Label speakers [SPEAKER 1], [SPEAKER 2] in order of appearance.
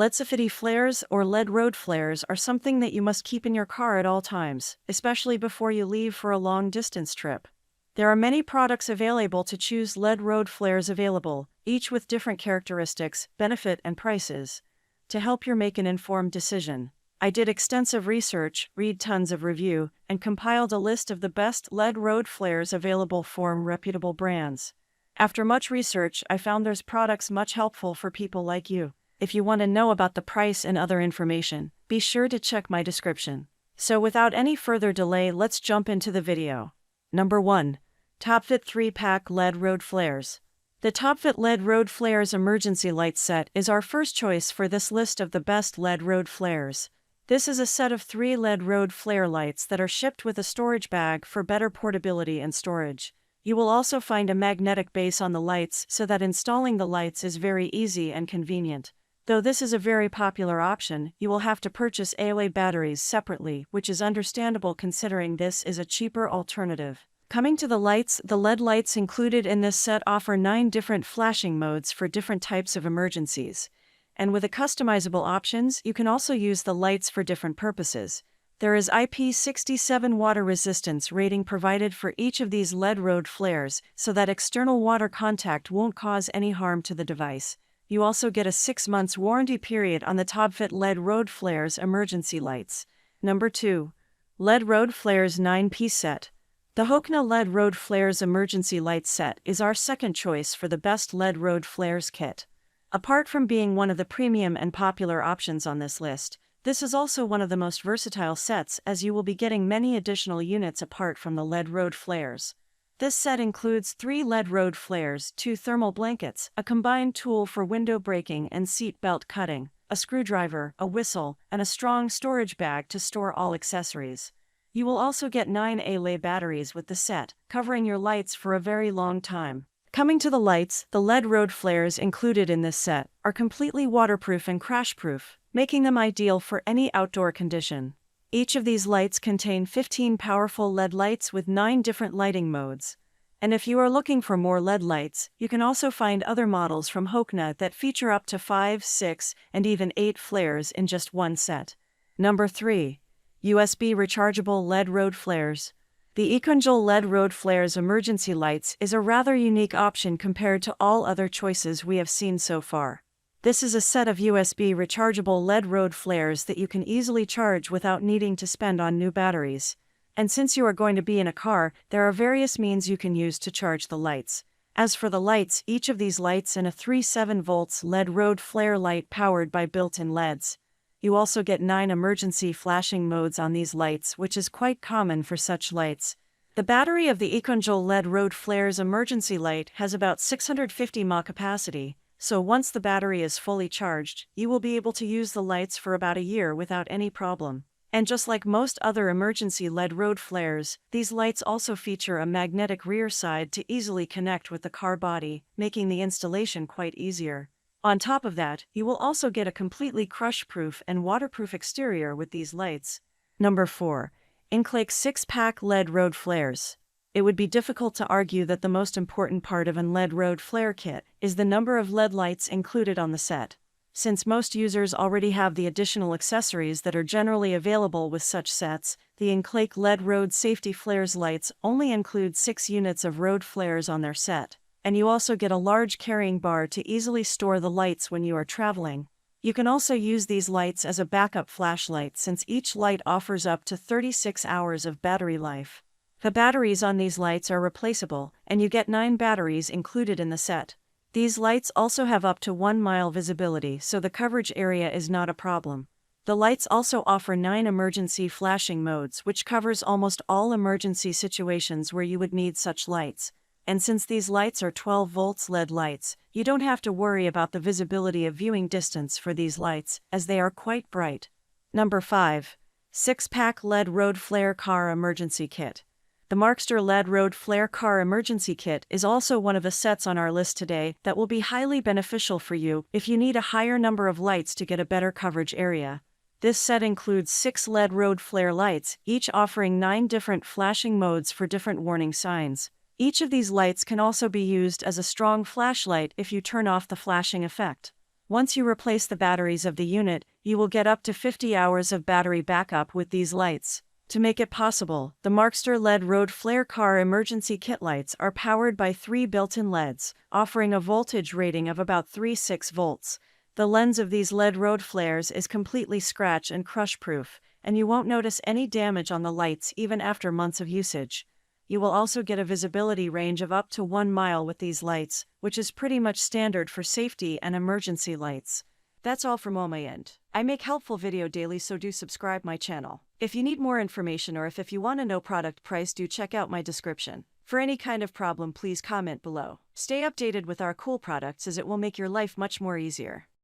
[SPEAKER 1] LED safety flares or LED road flares are something that you must keep in your car at all times, especially before you leave for a long-distance trip. There are many products available to choose LED road flares available, each with different characteristics, benefit, and prices. To help you make an informed decision, I did extensive research, read tons of review, and compiled a list of the best LED road flares available from reputable brands. After much research, I found there's products much helpful for people like you. If you want to know about the price and other information, be sure to check my description. So without any further delay, let's jump into the video. Number 1. TopFit 3-Pack LED Road Flares. The TopFit LED Road Flares Emergency Light Set is our first choice for this list of the best LED road flares. This is a set of 3 LED road flare lights that are shipped with a storage bag for better portability and storage. You will also find a magnetic base on the lights so that installing the lights is very easy and convenient. Though this is a very popular option, you will have to purchase AA batteries separately, which is understandable considering this is a cheaper alternative. Coming to the lights, the LED lights included in this set offer 9 different flashing modes for different types of emergencies. And with the customizable options, you can also use the lights for different purposes. There is IP67 water resistance rating provided for each of these LED road flares so that external water contact won't cause any harm to the device. You also get a 6 months warranty period on the TopFit LED Road Flares emergency lights. Number 2. LED Road Flares 9-piece set. The Hokna LED Road Flares emergency light set is our second choice for the best LED road flares kit. Apart from being one of the premium and popular options on this list, this is also one of the most versatile sets as you will be getting many additional units apart from the LED road flares. This set includes 3 LED road flares, 2 thermal blankets, a combined tool for window breaking and seat belt cutting, a screwdriver, a whistle, and a strong storage bag to store all accessories. You will also get 9 AA batteries with the set, covering your lights for a very long time. Coming to the lights, the LED road flares included in this set are completely waterproof and crash-proof, making them ideal for any outdoor condition. Each of these lights contain 15 powerful LED lights with 9 different lighting modes. And if you are looking for more LED lights, you can also find other models from Hokna that feature up to 5, 6, and even 8 flares in just one set. Number 3. USB rechargeable LED road flares. The Econjol LED road flares emergency lights is a rather unique option compared to all other choices we have seen so far. This is a set of USB rechargeable LED road flares that you can easily charge without needing to spend on new batteries. And since you are going to be in a car, there are various means you can use to charge the lights. As for the lights, each of these lights in a 3.7 volts LED road flare light powered by built-in LEDs. You also get 9 emergency flashing modes on these lights, which is quite common for such lights. The battery of the Econjol LED road flares emergency light has about 650 mAh capacity. So once the battery is fully charged, you will be able to use the lights for about a year without any problem. And just like most other emergency LED road flares, these lights also feature a magnetic rear side to easily connect with the car body, making the installation quite easier. On top of that, you will also get a completely crush-proof and waterproof exterior with these lights. Number 4. Inclake 6-pack LED road flares. It would be difficult to argue that the most important part of an LED road flare kit is the number of LED lights included on the set. Since most users already have the additional accessories that are generally available with such sets, the Inclake LED Road Safety Flares lights only include 6 units of road flares on their set, and you also get a large carrying bar to easily store the lights when you are traveling. You can also use these lights as a backup flashlight since each light offers up to 36 hours of battery life. The batteries on these lights are replaceable, and you get 9 batteries included in the set. These lights also have up to 1 mile visibility, so the coverage area is not a problem. The lights also offer 9 emergency flashing modes, which covers almost all emergency situations where you would need such lights. And since these lights are 12 volts LED lights, you don't have to worry about the visibility of viewing distance for these lights, as they are quite bright. Number 5. 6-pack LED Road Flare Car Emergency Kit. The Markster LED Road Flare Car Emergency Kit is also one of the sets on our list today that will be highly beneficial for you if you need a higher number of lights to get a better coverage area. This set includes 6 LED road flare lights, each offering 9 different flashing modes for different warning signs. Each of these lights can also be used as a strong flashlight if you turn off the flashing effect. Once you replace the batteries of the unit, you will get up to 50 hours of battery backup with these lights. To make it possible, the Markster LED Road Flare Car Emergency Kit lights are powered by 3 built-in LEDs, offering a voltage rating of about 36 volts. The lens of these LED road flares is completely scratch and crush-proof, and you won't notice any damage on the lights even after months of usage. You will also get a visibility range of up to 1 mile with these lights, which is pretty much standard for safety and emergency lights. That's all from my end. I make helpful video daily, so do subscribe my channel. If you need more information or if you want to know product price, do check out my description. For any kind of problem, please comment below. Stay updated with our cool products as it will make your life much more easier.